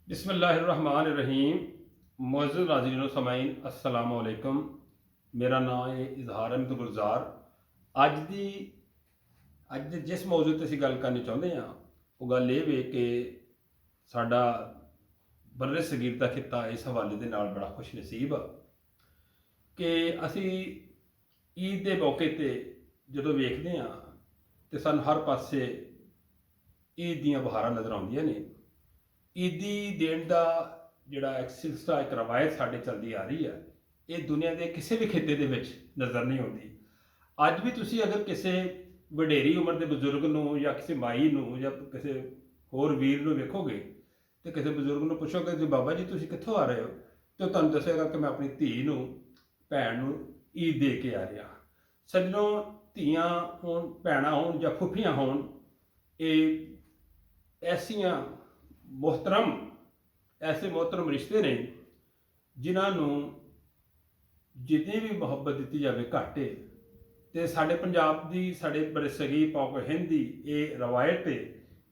बिस्मिल्लाहिर्रहमानिर्रहीम। मुअज़्ज़ज़ नाज़रीन समाइन अस्सलामु अलैकुम। मेरा नाम है इजहार अहमद गुलजार। ਅੱਜ ਦੇ ਜਿਸ ਮੌਜੂ 'ਤੇ ਅਸੀਂ ਗੱਲ ਕਰਨੀ ਚਾਹੁੰਦੇ ਹਾਂ ਉਹ ਗੱਲ ਇਹ ਵੇ ਕਿ ਸਾਡਾ ਬਰਰੇ ਸਗੀਰ ਦਾ ਖਿੱਤਾ ਇਸ ਹਵਾਲੇ ਦੇ ਨਾਲ ਬੜਾ ਖੁਸ਼ਨਸੀਬ ਆ ਕਿ ਅਸੀਂ ਈਦ ਦੇ ਮੌਕੇ 'ਤੇ ਜਦੋਂ ਵੇਖਦੇ ਹਾਂ ਤੇ ਸਾਨੂੰ ਹਰ ਪਾਸੇ ਈਦ ਦੀਆਂ ਬਹਾਰਾਂ ਨਜ਼ਰ ਆਉਂਦੀਆਂ ਨੇ। ਈਦੀ ਦੇਣ ਦਾ ਜਿਹੜਾ ਇੱਕ ਸਿਲਸਿਲਾ, ਇੱਕ ਰਵਾਇਤ ਸਾਡੇ ਚੱਲਦੀ ਆ ਰਹੀ ਹੈ, ਇਹ ਦੁਨੀਆ ਦੇ ਕਿਸੇ ਵੀ ਖਿੱਤੇ ਦੇ ਵਿੱਚ ਨਜ਼ਰ ਨਹੀਂ ਆਉਂਦੀ। ਅੱਜ ਵੀ ਤੁਸੀਂ ਅਗਰ ਕਿਸੇ ਵਡੇਰੀ ਉਮਰ ਦੇ ਬਜ਼ੁਰਗ ਨੂੰ ਜਾਂ ਕਿਸੇ ਮਾਈ ਨੂੰ ਜਾਂ ਕਿਸੇ ਹੋਰ ਵੀਰ ਨੂੰ ਵੇਖੋਗੇ ਤੇ ਕਿਸੇ ਬਜ਼ੁਰਗ ਨੂੰ ਪੁੱਛੋਗੇ ਜੀ ਬਾਬਾ ਜੀ ਤੁਸੀਂ ਕਿੱਥੋਂ ਆ ਰਹੇ ਹੋ, ਤੇ ਉਹ ਤੁਹਾਨੂੰ ਦੱਸੇਗਾ ਕਿ ਮੈਂ ਆਪਣੀ ਧੀ ਨੂੰ, ਭੈਣ ਨੂੰ ਈਦ ਦੇ ਕੇ ਆ ਰਿਹਾ। ਸੱਜਣੋ, ਧੀਆਂ ਹੋਣ, ਭੈਣਾਂ ਹੋਣ ਜਾਂ ਫੁੱਫੀਆਂ ਹੋਣ, ਇਹ ਐਸੀਆਂ ਐਸੇ मोहतरम रिश्ते ने जिन्हों जितनी भी मुहब्बत दी जाए घट है। तो साढ़े पंजाब की, साढ़े बरसगी पाक हिंद की ये रवायत है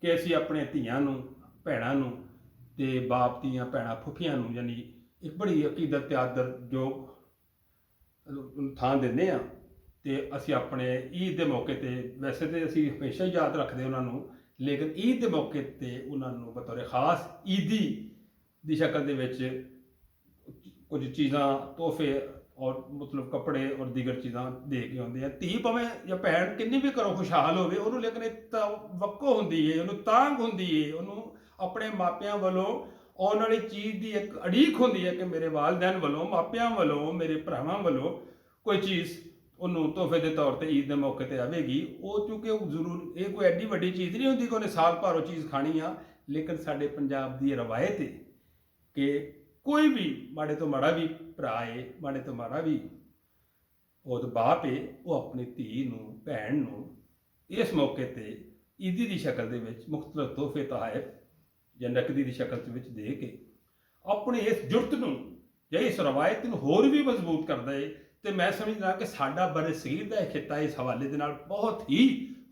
कि असी अपने धियां नूं, भैणां नूं ते बाप दियां भैणां फुफियां नूं यानी एक बड़ी अकीदत ते आदर योग थां दिंदे आ। ते असी अपने ईद के मौके पर, वैसे तो असी हमेशा ही याद रखते उन्होंने, लेकिन ईद के मौके पर उन्होंने बतौर खास ईदी की शक्ल के कुछ चीज़ां, तोहफे और मतलब कपड़े और दीगर चीज़ां दे के आते हैं। धी भावें या भैन किन्नी भी घरों खुशहाल हो, लेकिन एक तवक्को होंदी है, उन्होंने तांग होंदी है, उन्होंने अपने मापियां वालों आने वाली चीज़ की एक अड़ीक होंदी है कि मेरे वालदैन वालों, मापियां वालों, मेरे भरावां वालों कोई चीज़ उन्होंने तोहफे के तौर पर ईद के मौके पर आएगी। वो चूँकि जरूर ये कोई एड्डी वड्डी चीज़ नहीं होंगी कि उन्हें साल भर वो चीज़ खानी आ, लेकिन साढ़े पंजाब की रवायत है कि कोई भी माड़े तो माड़ा भी भरा है, माड़े तो माड़ा भी वो तो बाप है, वो अपनी धी नूं, भैन नूं इस मौके पर ईदी की शक्ल के मुख्तलिफ तोहफे तोहफ या नकदी की शक्ल दे के अपने इस जुर्त नूं या इस रवायत नूं होर भी मजबूत करता है। तो मैं समझदा कि साडा बरसगीर का खिता इस हवाले के नाल बहुत ही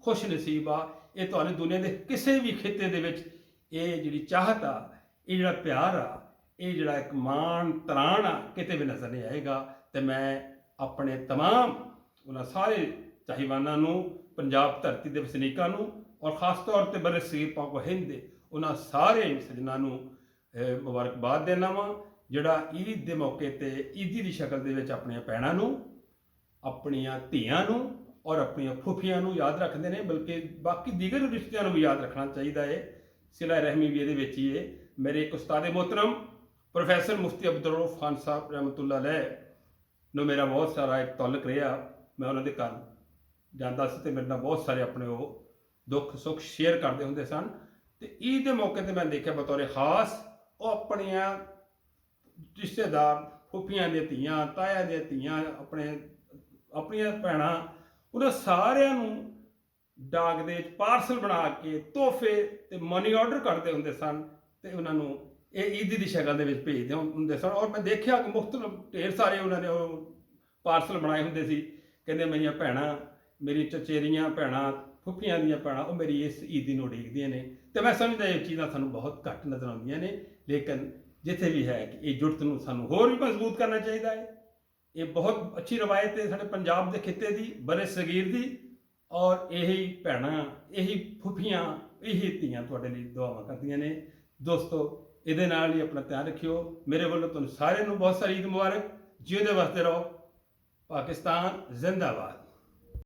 खुशनसीब आ। ये तुहानूं दुनिया के किसी भी खिते दे विच ये जिहड़ी चाहत आ, ये जिहड़ा प्यार आ, ये जिहड़ा एक मान तराण आ, किते भी नज़र नहीं आएगा। तो मैं अपने तमाम उन्हां सारे चाहिवानां नूं, पंजाब धरती के वसनीकां नूं और खास तौर पर बरसगीर पाक हिंद दे उन्हां सारे सज्जनां नूं मुबारकबाद देना वा जिहड़ा ईद के मौके पर ईदी की शक्ल के अपन भैणां नूं, अपनियां धीआं नूं और अपनियां फुफियां नूं याद रखते हैं, बल्कि बाकी दीगर रिश्तियां नूं भी याद रखना चाहिए है। सिला रहमी भी ये ही है। मेरे एक उस्ताद मोहतरम प्रोफैसर मुफ्ती अब्दुल रऊफ खान साहब रहमतुल्लाह अलैह नूं मेरा बहुत सारा एक तल्लक रहा। मैं उन्होंने घर जाता सी ते मेरे नाल बहुत सारे अपने वो दुख सुख शेयर करते होंदे सन। ते ईद के मौके पर मैं देखा बतौर खास वो अपनियां रिश्तेदार, फुफियां दी धीआं, ताया दी धीआं, अपनियां भैणां, उन्हें सारिਆਂ ਨੂੰ डाक दे पार्सल बना के तोहफे ते मनी ऑर्डर करते होंदे सन ते उन्होंने ये ईदी की शक्ल के भेजते होंदे सन। और मैं देखा कि मुख्तलिफ ढेर सारे उन्होंने वो पार्सल बनाए होंदे सी, कहते मेरियां भैणां, मेरी चचेरियां भैणां, फुफियां दियां भैणां वो मेरी इस ईदी नूं उड़ीकदियां ने। तो मैं समझदा ये चीज़ां सानूं बहुत घट नज़र आउंदियां ने, लेकिन जिथे भी है कि ये जुड़त नूं सानूं होर भी मजबूत करना चाहिए है। ये बहुत अच्छी रवायत है साडे पंजाब के खिते की, बरे सगीर की, और यही भैणां, यही फुफियां, यही धीआं तुहाडे लई दुआवां करदियां ने। दोस्तों, इहदे नाल ही अपना ध्यान रखियो। मेरे वालों तुहानूं सारिआं नूं बहुत सारी ईद मुबारक। जिउंदे वसदे रहो। पाकिस्तान जिंदाबाद।